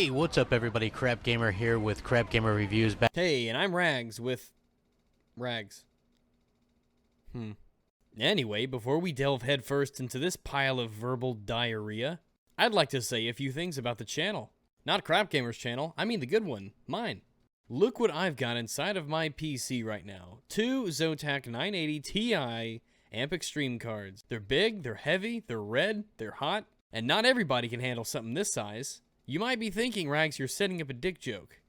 Hey, what's up everybody? Crap Gamer here with Crap Gamer Reviews back. Hey, and I'm Rags with Rags. Anyway, before we delve headfirst into this pile of verbal diarrhea, I'd like to say a few things about the channel. Not Crap Gamer's channel, I mean the good one, mine. Look what I've got inside of my PC right now. Two Zotac 980 Ti Amp Extreme cards. They're big, they're heavy, they're red, they're hot, and not everybody can handle something this size. You might be thinking, Rags, you're setting up a dick joke.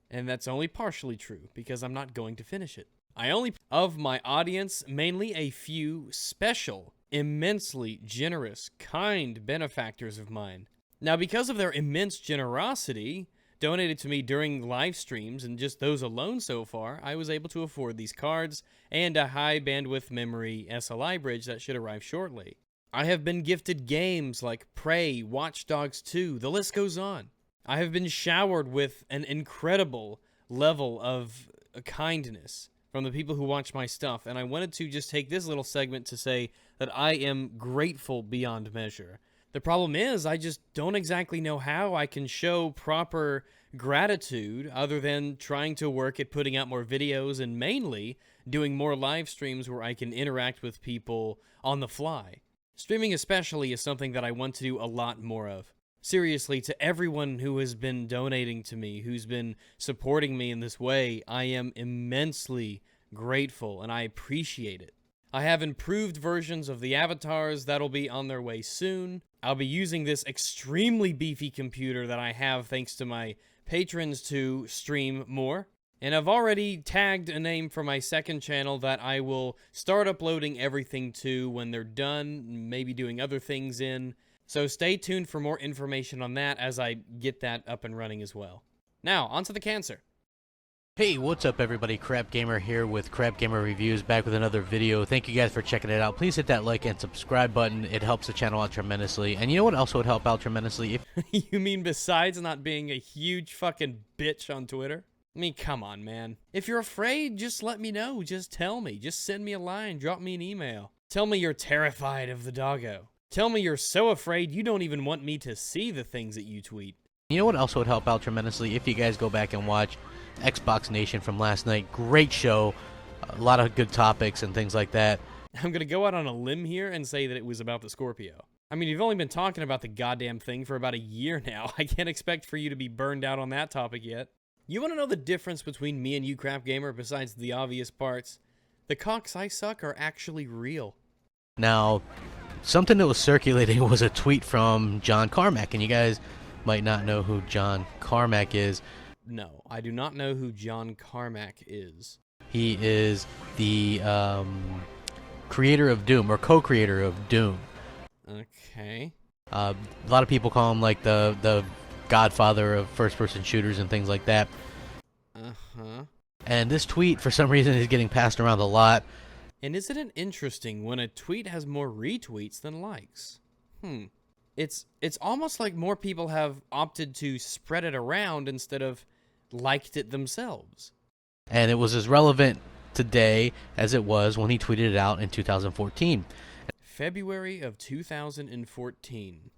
And that's only partially true, because I'm not going to finish it. I only, of my audience, mainly a few special, immensely generous, kind benefactors of mine. Now, because of their immense generosity, donated to me during live streams, and just those alone so far, I was able to afford these cards, and a high bandwidth memory SLI bridge that should arrive shortly. I have been gifted games like Prey, Watch Dogs 2, the list goes on. I have been showered with an incredible level of kindness from the people who watch my stuff, and I wanted to just take this little segment to say that I am grateful beyond measure. The problem is, I just don't exactly know how I can show proper gratitude other than trying to work at putting out more videos and mainly doing more live streams where I can interact with people on the fly. Streaming especially is something that I want to do a lot more of. Seriously, to everyone who has been donating to me, who's been supporting me in this way, I am immensely grateful and I appreciate it. I have improved versions of the avatars that'll be on their way soon. I'll be using this extremely beefy computer that I have thanks to my patrons to stream more. And I've already tagged a name for my second channel that I will start uploading everything to when they're done, maybe doing other things in. So stay tuned for more information on that as I get that up and running as well. Now, onto the cancer. Hey, what's up everybody? Crap Gamer here with Crap Gamer Reviews back with another video. Thank you guys for checking it out. Please hit that like and subscribe button. It helps the channel out tremendously. And you know what also would help out tremendously? If You mean besides not being a huge fucking bitch on Twitter? I mean, come on, man. If you're afraid, just let me know. Just tell me. Just send me a line. Drop me an email. Tell me you're terrified of the doggo. Tell me you're so afraid you don't even want me to see the things that you tweet. you know what also would help out tremendously? If you guys go back and watch Xbox Nation from last night. Great show. A lot of good topics and things like that. I'm going to go out on a limb here and say that it was about the Scorpio. I mean, you've only been talking about the goddamn thing for about a year now. I can't expect for you to be burned out on that topic yet. You want to know the difference between me and you, Crap Gamer, besides the obvious parts? The cocks I suck are actually real. Now, something that was circulating was a tweet from John Carmack, and you guys might not know who John Carmack is. No, I do not know who John Carmack is. He is the creator of Doom, or co-creator of Doom. Okay. A lot of people call him like the godfather of first-person shooters and things like that. Uh-huh. And this tweet, for some reason, is getting passed around a lot. And isn't it interesting when a tweet has more retweets than likes? It's almost like more people have opted to spread it around instead of liked it themselves. And it was as relevant today as it was when he tweeted it out in 2014. February of 2014.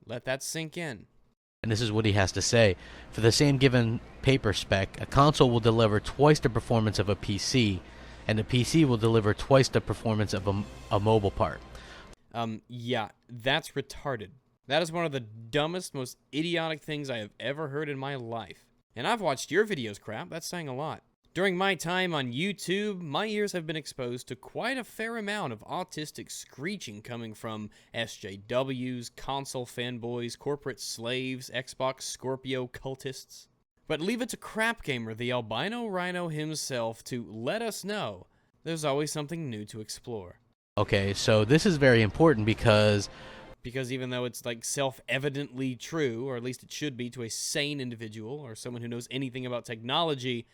Let that sink in. And this is what he has to say. For the same given paper spec, a console will deliver twice the performance of a PC, and the PC will deliver twice the performance of a mobile part. Yeah, that's retarded. That is one of the dumbest, most idiotic things I have ever heard in my life. And I've watched your videos, Crap. That's saying a lot. During my time on YouTube, my ears have been exposed to quite a fair amount of autistic screeching coming from SJWs, console fanboys, corporate slaves, Xbox Scorpio cultists. But leave it to Crap Gamer, the albino rhino himself, to let us know there's always something new to explore. Okay, so this is very important because even though it's like self-evidently true, or at least it should be to a sane individual or someone who knows anything about technology,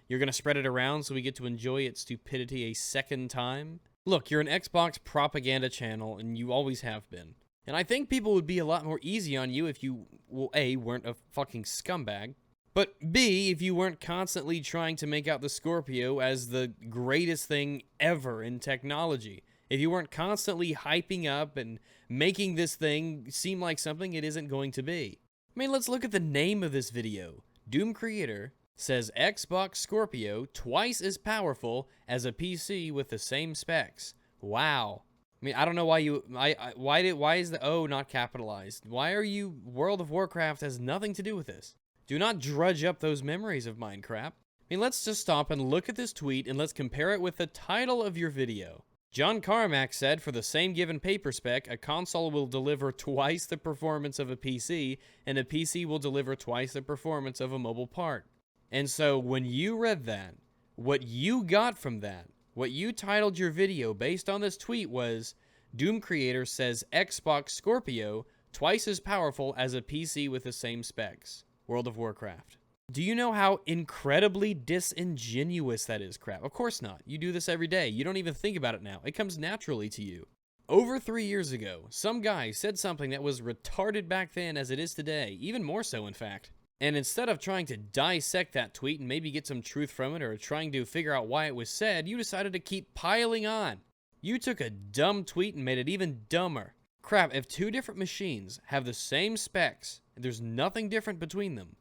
you're going to spread it around so we get to enjoy its stupidity a second time? Look, you're an Xbox propaganda channel, and you always have been. And I think people would be a lot more easy on you if you, well, A, weren't a fucking scumbag, but B, if you weren't constantly trying to make out the Scorpio as the greatest thing ever in technology. If you weren't constantly hyping up and making this thing seem like something it isn't going to be. I mean, let's look at the name of this video. Doom Creator says Xbox Scorpio twice as powerful as a PC with the same specs. Wow. I mean, I don't know why why is the O not capitalized? Why are you, World of Warcraft has nothing to do with this. Do not drudge up those memories of mine, crap. I mean, let's just stop and look at this tweet and let's compare it with the title of your video. John Carmack said for the same given paper spec, a console will deliver twice the performance of a PC, and a PC will deliver twice the performance of a mobile part. And so when you read that, what you got from that, what you titled your video based on this tweet was, Doom Creator says Xbox Scorpio twice as powerful as a PC with the same specs. World of Warcraft. Do you know how incredibly disingenuous that is, crap? Of course not. You do this every day. You don't even think about it now. It comes naturally to you. Over 3 years ago, some guy said something that was retarded back then as it is today, even more so in fact. And instead of trying to dissect that tweet and maybe get some truth from it or trying to figure out why it was said, you decided to keep piling on. You took a dumb tweet and made it even dumber. Crap, if two different machines have the same specs and there's nothing different between them,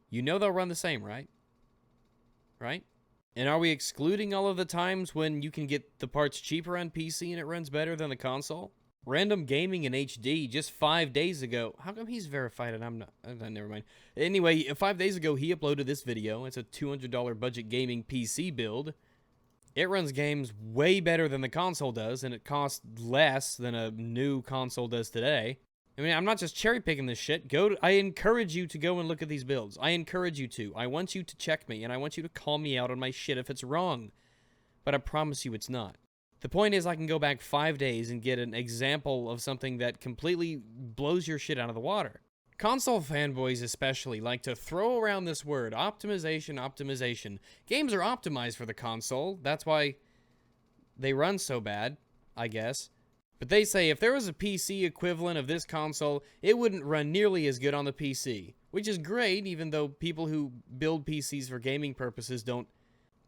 you know they'll run the same, right? Right? And are we excluding all of the times when you can get the parts cheaper on PC and it runs better than the console? Random Gaming in HD just 5 days ago. How come he's verified and I'm not? Never mind. Anyway, 5 days ago he uploaded this video. It's a $200 budget gaming PC build. It runs games way better than the console does, and it costs less than a new console does today. I mean, I'm not just cherry picking this shit. I encourage you to go and look at these builds. I encourage you to. I want you to check me, and I want you to call me out on my shit if it's wrong. But I promise you it's not. The point is I can go back 5 days and get an example of something that completely blows your shit out of the water. Console fanboys especially like to throw around this word, optimization, optimization. Games are optimized for the console. That's why they run so bad, I guess. But they say if there was a PC equivalent of this console, it wouldn't run nearly as good on the PC. Which is great, even though people who build PCs for gaming purposes don't...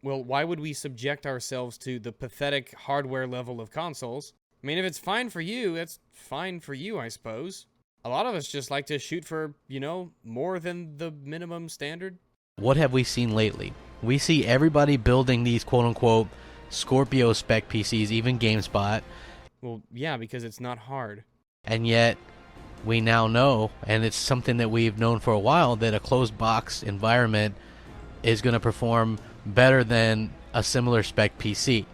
Well, why would we subject ourselves to the pathetic hardware level of consoles? I mean, if it's fine for you, it's fine for you, I suppose. A lot of us just like to shoot for, you know, more than the minimum standard. What have we seen lately? We see everybody building these quote-unquote Scorpio spec PCs, even GameSpot. Well, yeah, because it's not hard. And yet, we now know, and it's something that we've known for a while, that a closed box environment is going to perform better than a similar spec PC.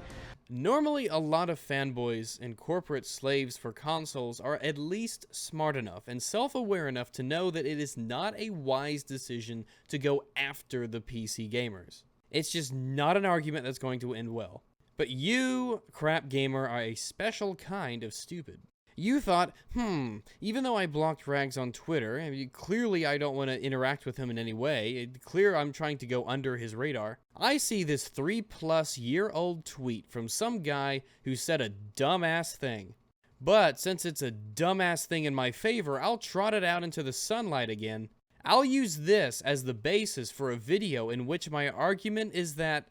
Normally, a lot of fanboys and corporate slaves for consoles are at least smart enough and self-aware enough to know that it is not a wise decision to go after the PC gamers. It's just not an argument that's going to end well. But you, crap gamer, are a special kind of stupid. You thought, even though I blocked Rags on Twitter, I mean, clearly I don't want to interact with him in any way, it's clear I'm trying to go under his radar. I see this 3-plus-year-old tweet from some guy who said a dumbass thing. But since it's a dumbass thing in my favor, I'll trot it out into the sunlight again. I'll use this as the basis for a video in which my argument is that...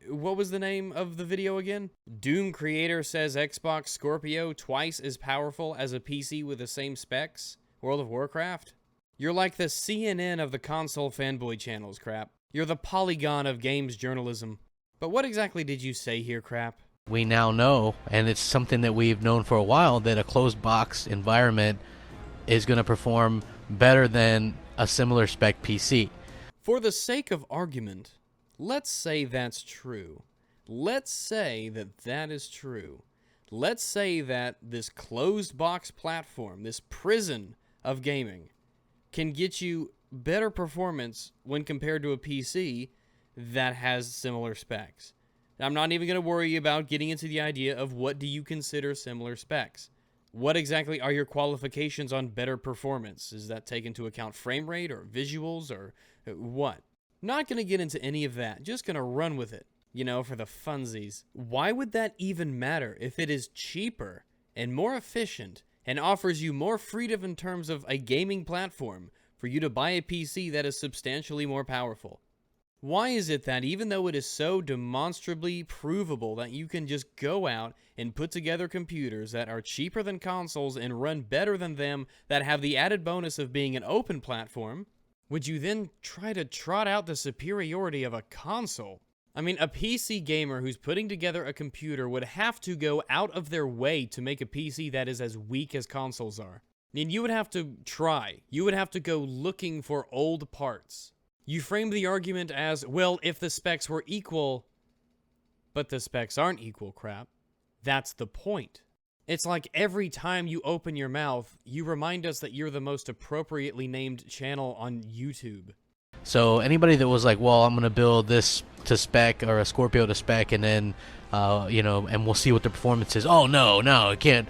What was the name of the video again? Doom Creator says Xbox Scorpio twice as powerful as a PC with the same specs? World of Warcraft? You're like the CNN of the console fanboy channels, crap. You're the Polygon of games journalism. But what exactly did you say here, crap? We now know, and it's something that we've known for a while, that a closed box environment is going to perform better than a similar spec PC. For the sake of argument... Let's say that's true. Let's say that that is true. Let's say that this closed box platform, this prison of gaming, can get you better performance when compared to a PC that has similar specs. I'm not even going to worry about getting into the idea of what do you consider similar specs. What exactly are your qualifications on better performance? Is that take into account frame rate or visuals or what? Not going to get into any of that. Just going to run with it, you know, for the funsies. Why would that even matter if it is cheaper and more efficient and offers you more freedom in terms of a gaming platform for you to buy a PC that is substantially more powerful? Why is it that even though it is so demonstrably provable that you can just go out and put together computers that are cheaper than consoles and run better than them, that have the added bonus of being an open platform, would you then try to trot out the superiority of a console? I mean, a PC gamer who's putting together a computer would have to go out of their way to make a PC that is as weak as consoles are. I mean, you would have to try. You would have to go looking for old parts. You frame the argument as, well, if the specs were equal, but the specs aren't equal, crap. That's the point. It's like every time you open your mouth, you remind us that you're the most appropriately named channel on YouTube. So anybody that was like, well, I'm going to build this to spec or a Scorpio to spec and then, and we'll see what the performance is. Oh, no, it can't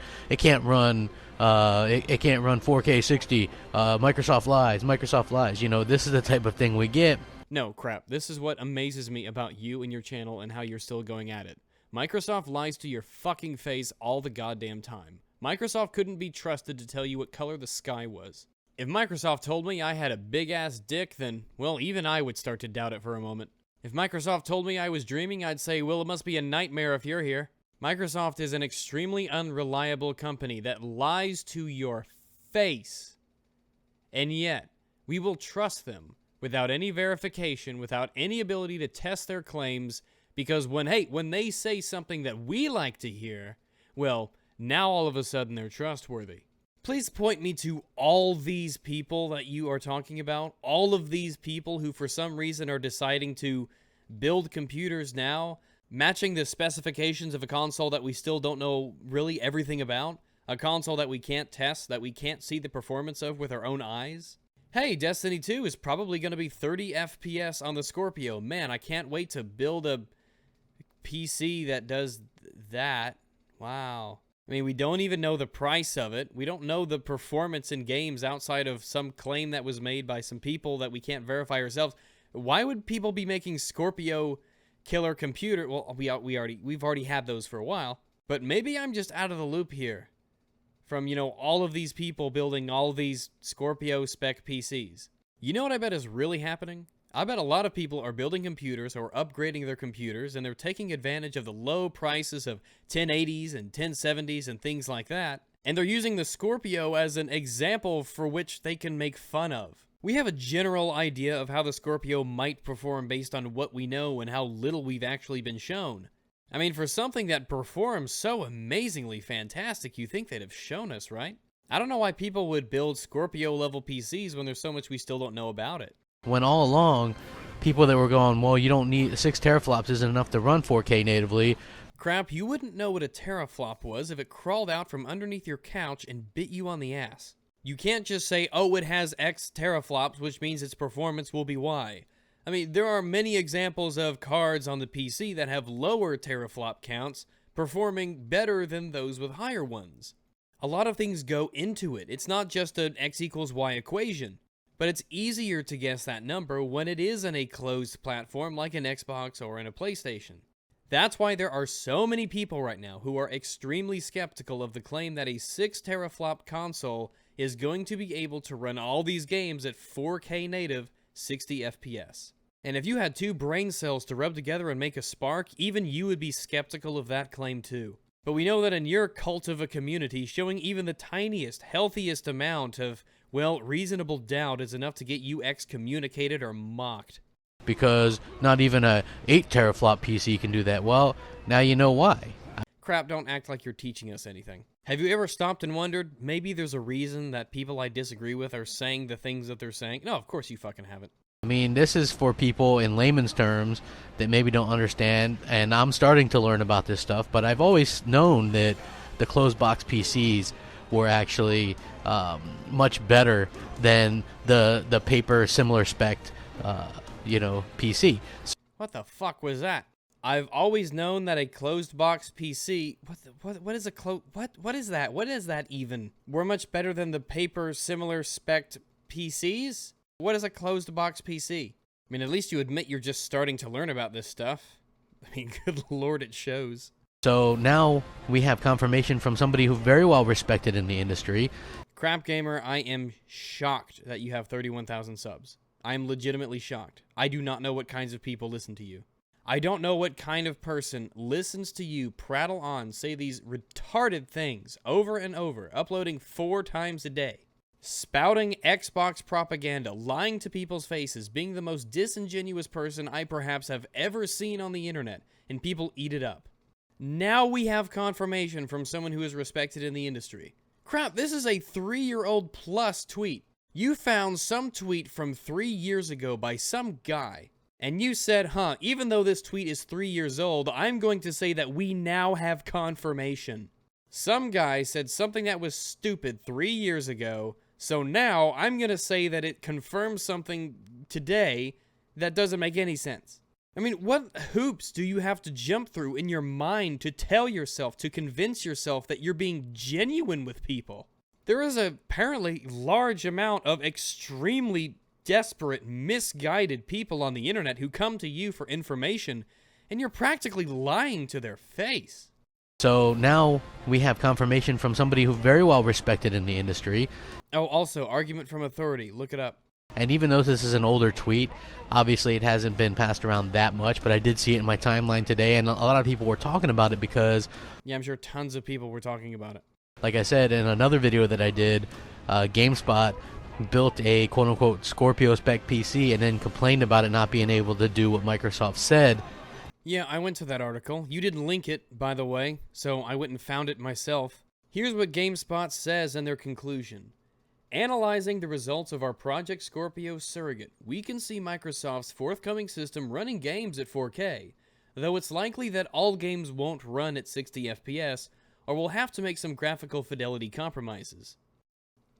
run. It can't run 4K 60. Microsoft lies. This is the type of thing we get. No, crap. This is what amazes me about you and your channel and how you're still going at it. Microsoft lies to your fucking face all the goddamn time. Microsoft couldn't be trusted to tell you what color the sky was. If Microsoft told me I had a big-ass dick, then, well, even I would start to doubt it for a moment. If Microsoft told me I was dreaming, I'd say, well, it must be a nightmare if you're here. Microsoft is an extremely unreliable company that lies to your face. And yet, we will trust them without any verification, without any ability to test their claims, because when they say something that we like to hear, well, now all of a sudden they're trustworthy. Please point me to all these people that you are talking about, all of these people who for some reason are deciding to build computers now, matching the specifications of a console that we still don't know really everything about, a console that we can't test, that we can't see the performance of with our own eyes. Hey, Destiny 2 is probably going to be 30 FPS on the Scorpio. Man, I can't wait to build a PC that does that. Wow. I mean, we don't even know the price of it. We don't know the performance in games outside of some claim that was made by some people that we can't verify ourselves. Why would people be making Scorpio killer computer? Well, we've already had those for a while, but maybe I'm just out of the loop here from, all of these people building all these Scorpio spec PCs. You know what I bet is really happening? I bet a lot of people are building computers or upgrading their computers, and they're taking advantage of the low prices of 1080s and 1070s and things like that, and they're using the Scorpio as an example for which they can make fun of. We have a general idea of how the Scorpio might perform based on what we know and how little we've actually been shown. I mean, for something that performs so amazingly fantastic, you think they'd have shown us, right? I don't know why people would build Scorpio-level PCs when there's so much we still don't know about it. When all along, people that were going, well, you don't need 6 teraflops isn't enough to run 4K natively. Crap, you wouldn't know what a teraflop was if it crawled out from underneath your couch and bit you on the ass. You can't just say, oh, it has X teraflops, which means its performance will be Y. I mean, there are many examples of cards on the PC that have lower teraflop counts, performing better than those with higher ones. A lot of things go into it. It's not just an X equals Y equation. But it's easier to guess that number when it is in a closed platform like an Xbox or in a PlayStation. That's why there are so many people right now who are extremely skeptical of the claim that a 6 teraflop console is going to be able to run all these games at 4K native 60 FPS. And if you had 2 brain cells to rub together and make a spark, even you would be skeptical of that claim too. But we know that in your cult of a community, showing even the tiniest, healthiest amount of, well, reasonable doubt is enough to get you excommunicated or mocked. Because not even a 8 teraflop PC can do that. Well, now you know why. Crap, don't act like you're teaching us anything. Have you ever stopped and wondered, maybe there's a reason that people I disagree with are saying the things that they're saying? No, of course you fucking haven't. I mean, this is for people in layman's terms that maybe don't understand, and I'm starting to learn about this stuff, but I've always known that the closed box PCs were actually much better than the paper similar spec PC. What the fuck was that? I've always known that a closed box PC. What is a what is that? What is that even? We're much better than the paper similar spec PCs? What is a closed box PC? I mean, at least you admit you're just starting to learn about this stuff. I mean, good lord, it shows. So now we have confirmation from somebody who's very well respected in the industry. Crap Gamer, I am shocked that you have 31,000 subs. I'm legitimately shocked. I do not know what kinds of people listen to you. I don't know what kind of person listens to you prattle on, say these retarded things over and over, uploading 4 times a day, spouting Xbox propaganda, lying to people's faces, being the most disingenuous person I perhaps have ever seen on the internet, and people eat it up. Now we have confirmation from someone who is respected in the industry. Crap, this is a 3-year-old plus tweet. You found some tweet from 3 years ago by some guy, and you said, even though this tweet is 3 years old, I'm going to say that we now have confirmation. Some guy said something that was stupid 3 years ago, so now I'm going to say that it confirms something today that doesn't make any sense. I mean, what hoops do you have to jump through in your mind to tell yourself, to convince yourself that you're being genuine with people? There is apparently large amount of extremely desperate, misguided people on the internet who come to you for information, and you're practically lying to their face. So now we have confirmation from somebody who very well respected in the industry. Oh, also, argument from authority. Look it up. And even though this is an older tweet, obviously it hasn't been passed around that much, but I did see it in my timeline today, and a lot of people were talking about it because... Yeah, I'm sure tons of people were talking about it. Like I said in another video that I did, GameSpot built a quote-unquote Scorpio spec PC and then complained about it not being able to do what Microsoft said. Yeah, I went to that article. You didn't link it, by the way, so I went and found it myself. Here's what GameSpot says in their conclusion. Analyzing the results of our Project Scorpio surrogate, we can see Microsoft's forthcoming system running games at 4K, though it's likely that all games won't run at 60 FPS, or will have to make some graphical fidelity compromises.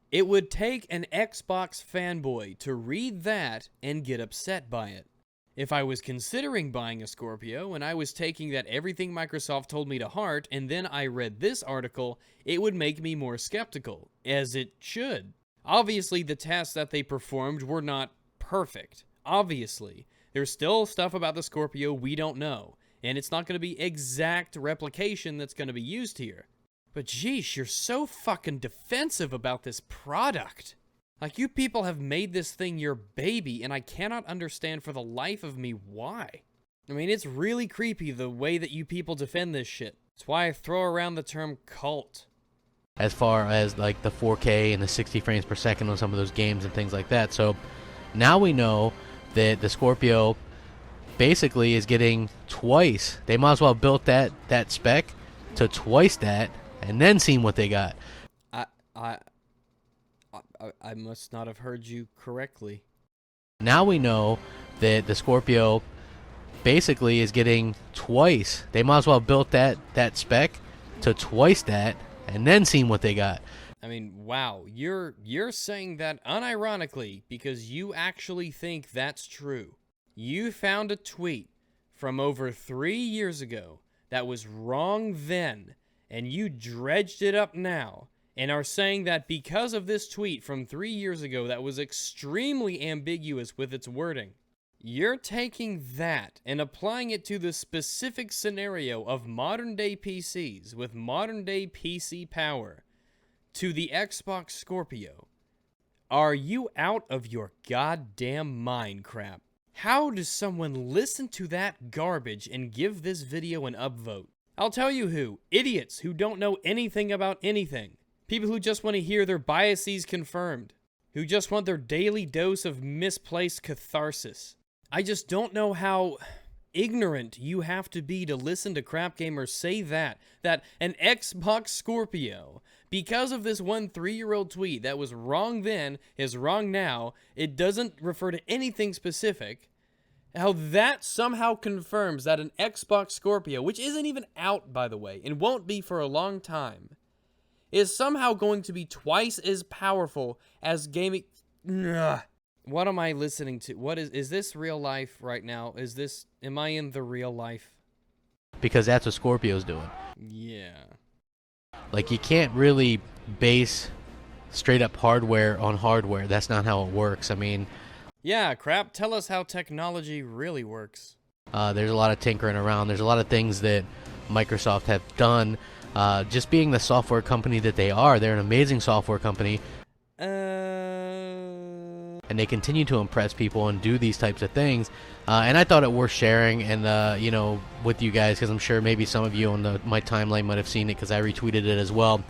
It would take an Xbox fanboy to read that and get upset by it. If I was considering buying a Scorpio and I was taking that everything Microsoft told me to heart and then I read this article, it would make me more skeptical, as it should. Obviously, the tests that they performed were not perfect. Obviously, there's still stuff about the Scorpio we don't know, and it's not going to be exact replication that's going to be used here. But geesh, you're so fucking defensive about this product. Like, you people have made this thing your baby, and I cannot understand for the life of me why. I mean, it's really creepy the way that you people defend this shit. That's why I throw around the term cult. As far as like the 4K and the 60 frames per second on some of those games and things like that. So now we know that the Scorpio basically is getting twice. They might as well have built that spec to twice that and then seen what they got. I must not have heard you correctly. Now we know that the Scorpio basically is getting twice. They might as well have built that spec to twice that and then seen what they got. I mean, wow, you're saying that unironically because you actually think that's true. You found a tweet from over 3 years ago that was wrong then, and you dredged it up now, and are saying that because of this tweet from 3 years ago that was extremely ambiguous with its wording, you're taking that and applying it to the specific scenario of modern-day PCs with modern-day PC power to the Xbox Scorpio. Are you out of your goddamn mind, crap? How does someone listen to that garbage and give this video an upvote? I'll tell you who. Idiots who don't know anything about anything. People who just want to hear their biases confirmed. Who just want their daily dose of misplaced catharsis. I just don't know how ignorant you have to be to listen to crap gamers say that an Xbox Scorpio, because of this one 3-year-old tweet that was wrong then, is wrong now, it doesn't refer to anything specific, how that somehow confirms that an Xbox Scorpio, which isn't even out, by the way, and won't be for a long time, is somehow going to be twice as powerful as gaming... Ugh. What am I listening to? What is this real life right now? Am I in the real life? Because that's what Scorpio's doing. Yeah. Like, you can't really base straight up hardware on hardware. That's not how it works. I mean... Yeah, crap. Tell us how technology really works. There's a lot of tinkering around. There's a lot of things that Microsoft have done. Just being the software company that they are, they're an amazing software company. and they continue to impress people and do these types of things. And I thought it worth sharing and you know, with you guys, because I'm sure maybe some of you on my timeline might have seen it because I retweeted it as well.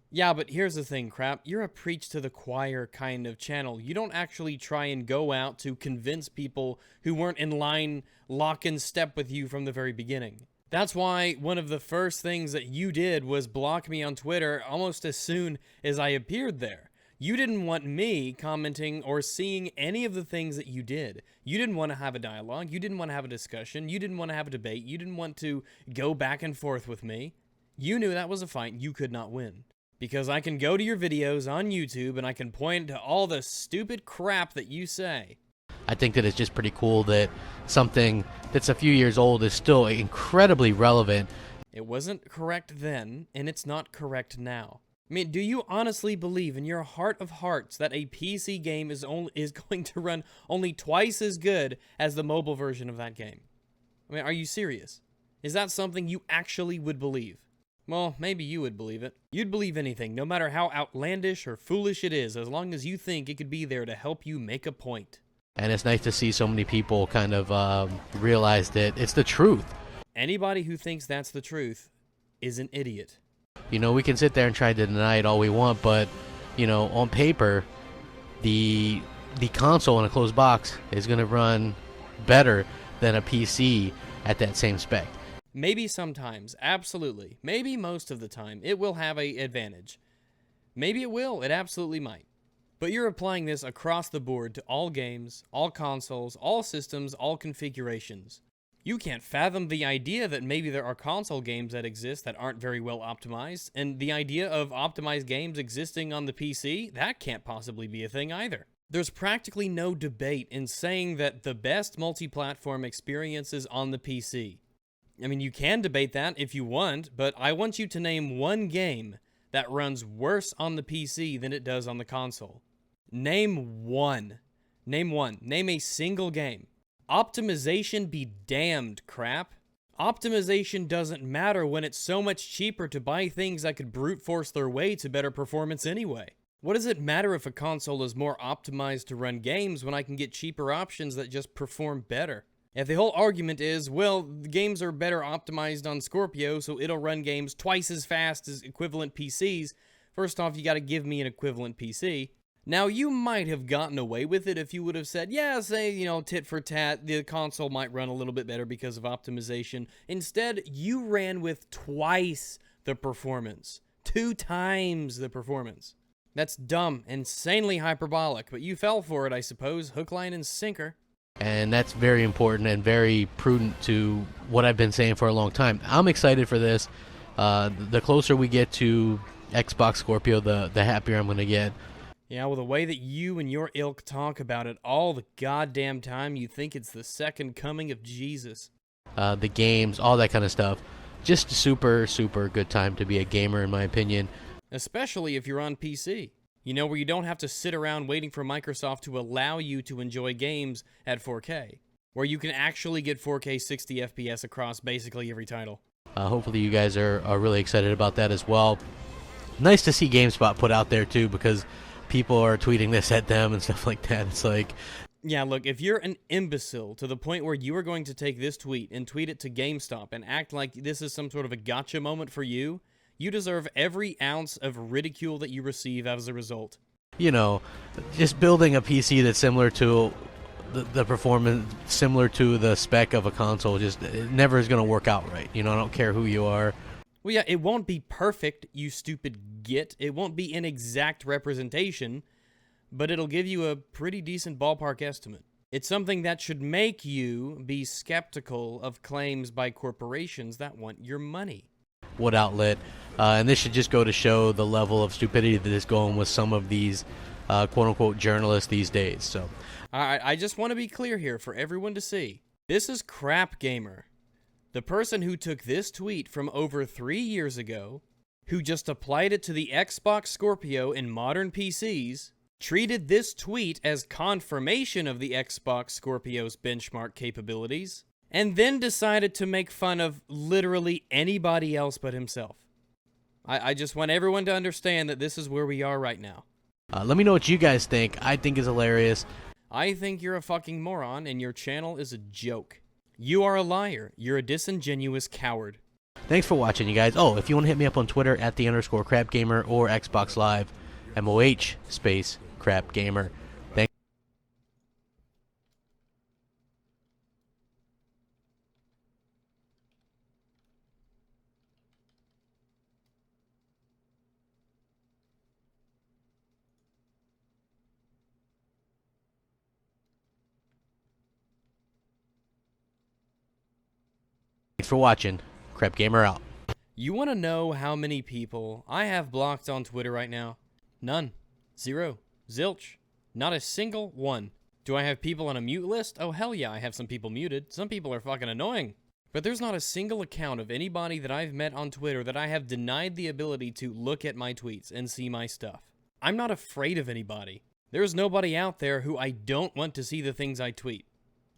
Yeah, but here's the thing, Crap. You're a preach to the choir kind of channel. You don't actually try and go out to convince people who weren't in line, lock in step with you from the very beginning. That's why one of the first things that you did was block me on Twitter almost as soon as I appeared there. You didn't want me commenting or seeing any of the things that you did. You didn't want to have a dialogue. You didn't want to have a discussion. You didn't want to have a debate. You didn't want to go back and forth with me. You knew that was a fight you could not win. Because I can go to your videos on YouTube and I can point to all the stupid crap that you say. I think that it's just pretty cool that something that's a few years old is still incredibly relevant. It wasn't correct then, and it's not correct now. I mean, do you honestly believe in your heart of hearts that a PC game is going to run only twice as good as the mobile version of that game? I mean, are you serious? Is that something you actually would believe? Well, maybe you would believe it. You'd believe anything, no matter how outlandish or foolish it is, as long as you think it could be there to help you make a point. And it's nice to see so many people kind of realize that it's the truth. Anybody who thinks that's the truth is an idiot. You know, we can sit there and try to deny it all we want, but, you know, on paper, the console in a closed box is going to run better than a PC at that same spec. Maybe sometimes, absolutely. Maybe most of the time, it will have an advantage. Maybe it will, it absolutely might. But you're applying this across the board to all games, all consoles, all systems, all configurations. You can't fathom the idea that maybe there are console games that exist that aren't very well optimized, and the idea of optimized games existing on the PC, that can't possibly be a thing either. There's practically no debate in saying that the best multi-platform experience is on the PC. I mean, you can debate that if you want, but I want you to name one game that runs worse on the PC than it does on the console. Name one. Name one. Name a single game. Optimization be damned, Crap. Optimization doesn't matter when it's so much cheaper to buy things that could brute force their way to better performance anyway. What does it matter if a console is more optimized to run games when I can get cheaper options that just perform better? If the whole argument is, well, the games are better optimized on Scorpio, so it'll run games twice as fast as equivalent PCs, first off, you gotta give me an equivalent PC. Now, you might have gotten away with it if you would have said, yeah, say, you know, tit for tat, the console might run a little bit better because of optimization. Instead, you ran with twice the performance. 2 times the performance. That's dumb, insanely hyperbolic, but you fell for it, I suppose, hook, line, and sinker. And that's very important and very prudent to what I've been saying for a long time. I'm excited for this. The closer we get to Xbox Scorpio, the happier I'm going to get. Yeah, well, the way that you and your ilk talk about it all the goddamn time, you think it's the second coming of Jesus. The games, all that kind of stuff. Just super, super good time to be a gamer, in my opinion. Especially if you're on PC. You know, where you don't have to sit around waiting for Microsoft to allow you to enjoy games at 4K. Where you can actually get 4K 60 FPS across basically every title. Hopefully you guys are really excited about that as well. Nice to see GameSpot put out there too, because people are tweeting this at them and stuff like that. It's like... Yeah, look, if you're an imbecile to the point where you are going to take this tweet and tweet it to GameStop and act like this is some sort of a gotcha moment for you, you deserve every ounce of ridicule that you receive as a result. You know, just building a PC that's similar to the performance, similar to the spec of a console, just it never is going to work out right. You know, I don't care who you are. Well, yeah, it won't be perfect, you stupid git. It won't be an exact representation, but it'll give you a pretty decent ballpark estimate. It's something that should make you be skeptical of claims by corporations that want your money. What outlet? And this should just go to show the level of stupidity that is going with some of these quote-unquote journalists these days. So, I just want to be clear here for everyone to see. This is Crap Gamer. The person who took this tweet from over 3 years ago, who just applied it to the Xbox Scorpio in modern PCs, treated this tweet as confirmation of the Xbox Scorpio's benchmark capabilities, and then decided to make fun of literally anybody else but himself. I just want everyone to understand that this is where we are right now. let me know what you guys think. I think it's hilarious. I think you're a fucking moron and your channel is a joke. You are a liar. You're a disingenuous coward. Thanks for watching, you guys. Oh, if you want to hit me up on Twitter at @the_crapgamer or Xbox Live, MOH space crapgamer. Thanks for watching. Crap Gamer out. You want to know how many people I have blocked on Twitter right now? None. Zero. Zilch. Not a single one. Do I have people on a mute list? Oh, hell yeah, I have some people muted. Some people are fucking annoying. But there's not a single account of anybody that I've met on Twitter that I have denied the ability to look at my tweets and see my stuff. I'm not afraid of anybody. There's nobody out there who I don't want to see the things I tweet.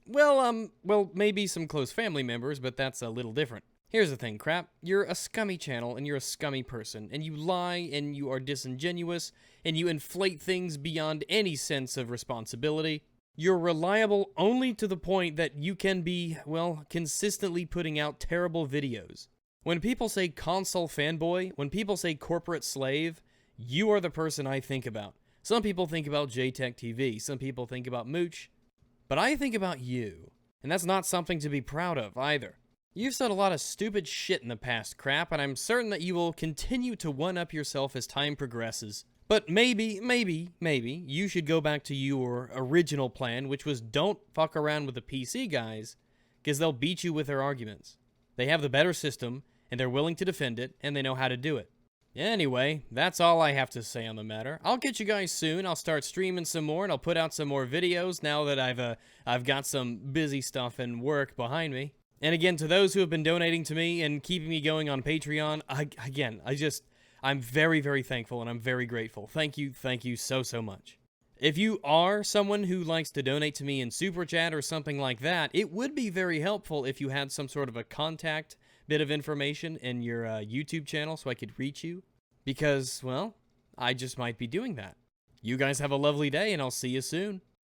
Well, maybe some close family members, but that's a little different. Here's the thing, crap. You're a scummy channel, and you're a scummy person, and you lie, and you are disingenuous, and you inflate things beyond any sense of responsibility. You're reliable only to the point that you can be, well, consistently putting out terrible videos. When people say console fanboy, when people say corporate slave, you are the person I think about. Some people think about JTech TV, some people think about Mooch, but I think about you, and that's not something to be proud of either. You've said a lot of stupid shit in the past, crap, and I'm certain that you will continue to one-up yourself as time progresses. But maybe, you should go back to your original plan, which was don't fuck around with the PC guys, because they'll beat you with their arguments. They have the better system, and they're willing to defend it, and they know how to do it. Anyway, that's all I have to say on the matter. I'll get you guys soon. I'll start streaming some more, and I'll put out some more videos now that I've got some busy stuff and work behind me. And again, to those who have been donating to me and keeping me going on Patreon, I'm very, very thankful and I'm very grateful. Thank you so much. If you are someone who likes to donate to me in Super Chat or something like that, it would be very helpful if you had some sort of a contact bit of information in your YouTube channel so I could reach you. Because, well, I just might be doing that. You guys have a lovely day and I'll see you soon.